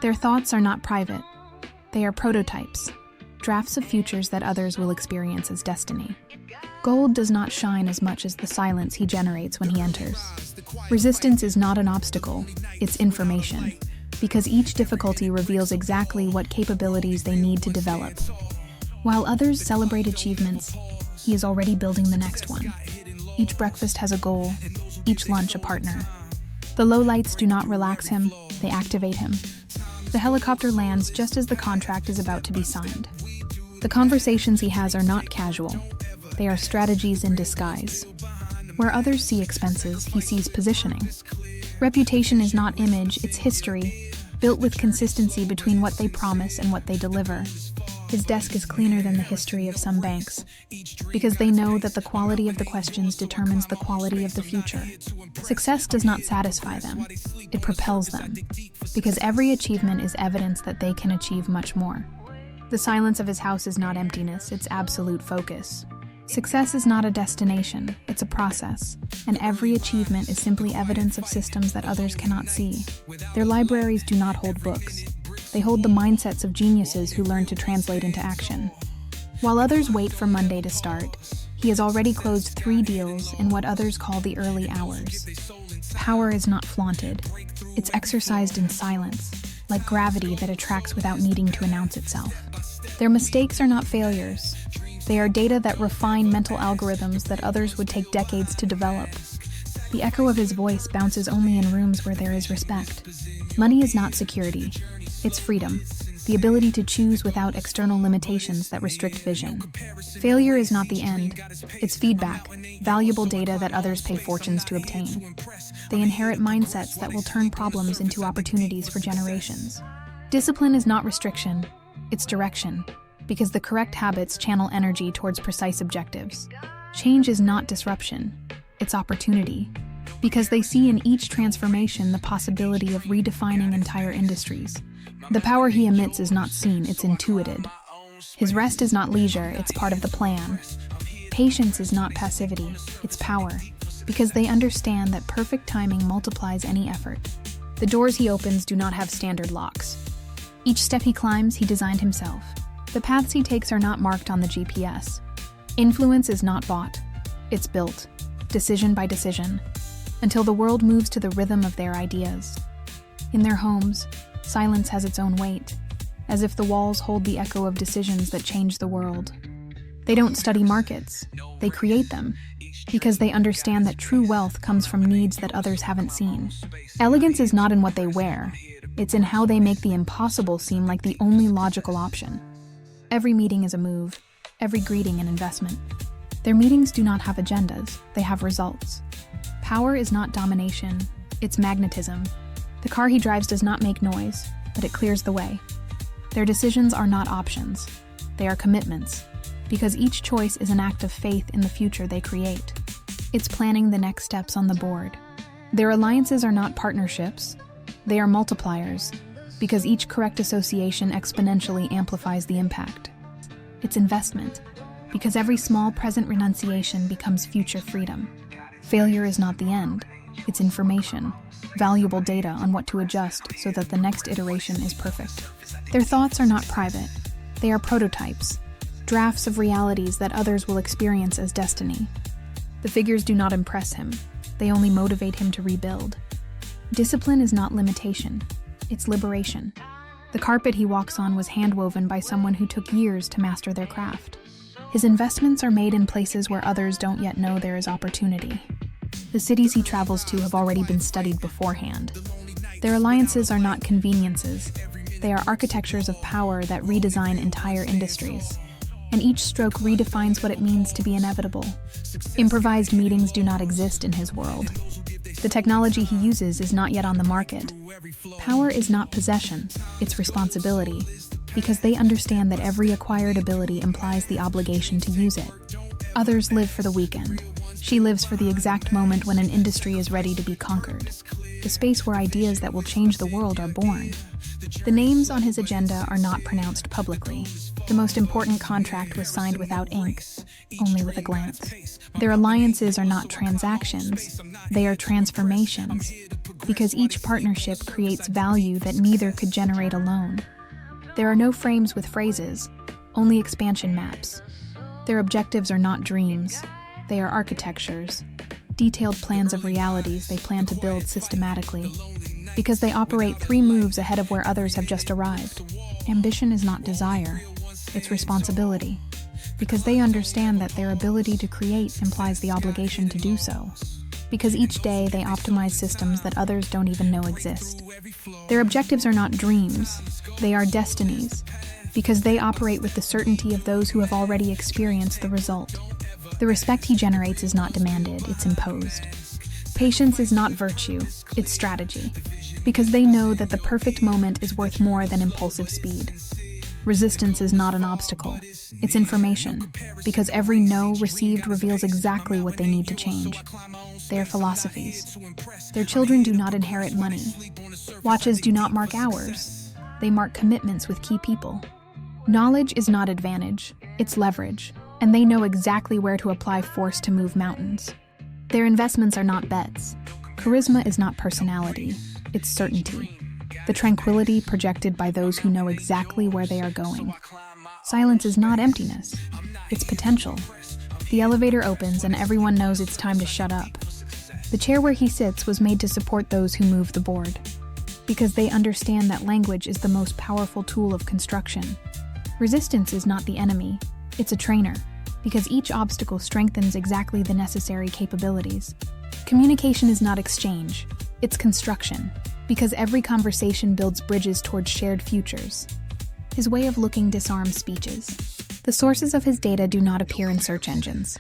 Their thoughts are not private. They are prototypes, drafts of futures that others will experience as destiny. Gold does not shine as much as the silence he generates when he enters. Resistance is not an obstacle, it's information, because each difficulty reveals exactly what capabilities they need to develop. While others celebrate achievements, he is already building the next one. Each breakfast has a goal, each lunch a partner. The lowlights do not relax him, they activate him. The helicopter lands just as the contract is about to be signed. The conversations he has are not casual. They are strategies in disguise. Where others see expenses, he sees positioning. Reputation is not image, it's history, built with consistency between what they promise and what they deliver. His desk is cleaner than the history of some banks, because they know that the quality of the questions determines the quality of the future. Success does not satisfy them, it propels them, because every achievement is evidence that they can achieve much more. The silence of his house is not emptiness, it's absolute focus. Success is not a destination, it's a process, and every achievement is simply evidence of systems that others cannot see. Their libraries do not hold books. They hold the mindsets of geniuses who learn to translate into action. While others wait for Monday to start, he has already closed 3 deals in what others call the early hours. Power is not flaunted. It's exercised in silence, like gravity that attracts without needing to announce itself. Their mistakes are not failures. They are data that refine mental algorithms that others would take decades to develop. The echo of his voice bounces only in rooms where there is respect. Money is not security. It's freedom, the ability to choose without external limitations that restrict vision. Failure is not the end. It's feedback, valuable data that others pay fortunes to obtain. They inherit mindsets that will turn problems into opportunities for generations. Discipline is not restriction, it's direction, because the correct habits channel energy towards precise objectives. Change is not disruption, it's opportunity, because they see in each transformation the possibility of redefining entire industries. The power he emits is not seen, it's intuited. His rest is not leisure, it's part of the plan. Patience is not passivity, it's power, because they understand that perfect timing multiplies any effort. The doors he opens do not have standard locks. Each step he climbs, he designed himself. The paths he takes are not marked on the GPS. Influence is not bought, it's built, decision by decision, until the world moves to the rhythm of their ideas. In their homes, silence has its own weight, as if the walls hold the echo of decisions that change the world. They don't study markets, they create them, because they understand that true wealth comes from needs that others haven't seen. Elegance is not in what they wear, it's in how they make the impossible seem like the only logical option. Every meeting is a move, every greeting an investment. Their meetings do not have agendas, they have results. Power is not domination, it's magnetism. The car he drives does not make noise, but it clears the way. Their decisions are not options, they are commitments, because each choice is an act of faith in the future they create. It's planning the next steps on the board. Their alliances are not partnerships, they are multipliers, because each correct association exponentially amplifies the impact. It's investment, because every small present renunciation becomes future freedom. Failure is not the end, it's information, valuable data on what to adjust so that the next iteration is perfect. Their thoughts are not private, they are prototypes, drafts of realities that others will experience as destiny. The figures do not impress him, they only motivate him to rebuild. Discipline is not limitation, it's liberation. The carpet he walks on was handwoven by someone who took years to master their craft. His investments are made in places where others don't yet know there is opportunity. The cities he travels to have already been studied beforehand. Their alliances are not conveniences. They are architectures of power that redesign entire industries. And each stroke redefines what it means to be inevitable. Improvised meetings do not exist in his world. The technology he uses is not yet on the market. Power is not possession, it's responsibility, because they understand that every acquired ability implies the obligation to use it. Others live for the weekend. She lives for the exact moment when an industry is ready to be conquered, the space where ideas that will change the world are born. The names on his agenda are not pronounced publicly. The most important contract was signed without ink, only with a glance. Their alliances are not transactions, they are transformations, because each partnership creates value that neither could generate alone. There are no frames with phrases, only expansion maps. Their objectives are not dreams, they are architectures, detailed plans of realities they plan to build systematically, because they operate 3 moves ahead of where others have just arrived. Ambition is not desire, it's responsibility, because they understand that their ability to create implies the obligation to do so, because each day they optimize systems that others don't even know exist. Their objectives are not dreams, they are destinies, because they operate with the certainty of those who have already experienced the result. The respect he generates is not demanded, it's imposed. Patience is not virtue, it's strategy, because they know that the perfect moment is worth more than impulsive speed. Resistance is not an obstacle, it's information, because every no received reveals exactly what they need to change. They are philosophies. Their children do not inherit money. Watches do not mark hours, they mark commitments with key people. Knowledge is not advantage, it's leverage, and they know exactly where to apply force to move mountains. Their investments are not bets. Charisma is not personality, it's certainty. The tranquility projected by those who know exactly where they are going. Silence is not emptiness, it's potential. The elevator opens and everyone knows it's time to shut up. The chair where he sits was made to support those who move the board, because they understand that language is the most powerful tool of construction. Resistance is not the enemy, it's a trainer, because each obstacle strengthens exactly the necessary capabilities. Communication is not exchange, it's construction, because every conversation builds bridges towards shared futures. His way of looking disarms speeches. The sources of his data do not appear in search engines.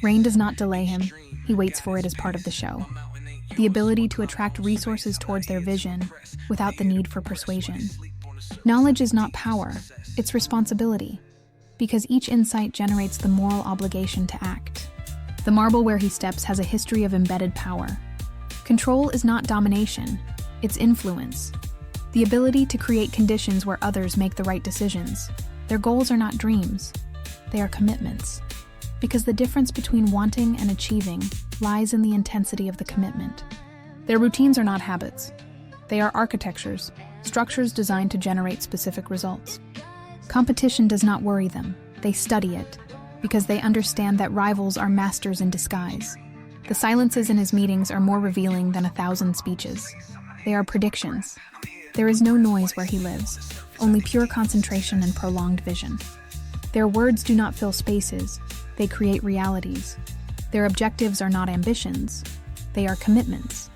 Rain does not delay him, he waits for it as part of the show. The ability to attract resources towards their vision without the need for persuasion. Knowledge is not power, it's responsibility, because each insight generates the moral obligation to act. The marble where he steps has a history of embedded power. Control is not domination, it's influence. The ability to create conditions where others make the right decisions. Their goals are not dreams, they are commitments. Because the difference between wanting and achieving lies in the intensity of the commitment. Their routines are not habits. They are architectures, structures designed to generate specific results. Competition does not worry them, they study it, because they understand that rivals are masters in disguise. The silences in his meetings are more revealing than 1,000 speeches. They are predictions. There is no noise where he lives, only pure concentration and prolonged vision. Their words do not fill spaces, they create realities. Their objectives are not ambitions, they are commitments,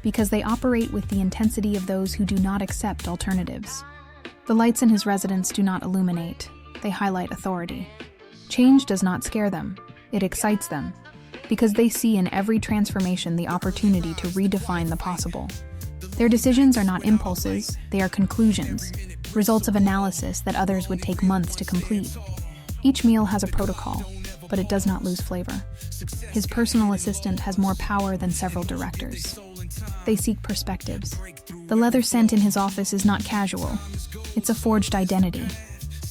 because they operate with the intensity of those who do not accept alternatives. The lights in his residence do not illuminate, they highlight authority. Change does not scare them, it excites them, because they see in every transformation the opportunity to redefine the possible. Their decisions are not impulses, they are conclusions, results of analysis that others would take months to complete. Each meal has a protocol, but it does not lose flavor. His personal assistant has more power than several directors. They seek perspectives. The leather scent in his office is not casual, it's a forged identity.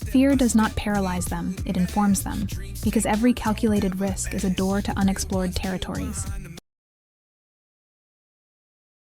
Fear does not paralyze them, it informs them, because every calculated risk is a door to unexplored territories.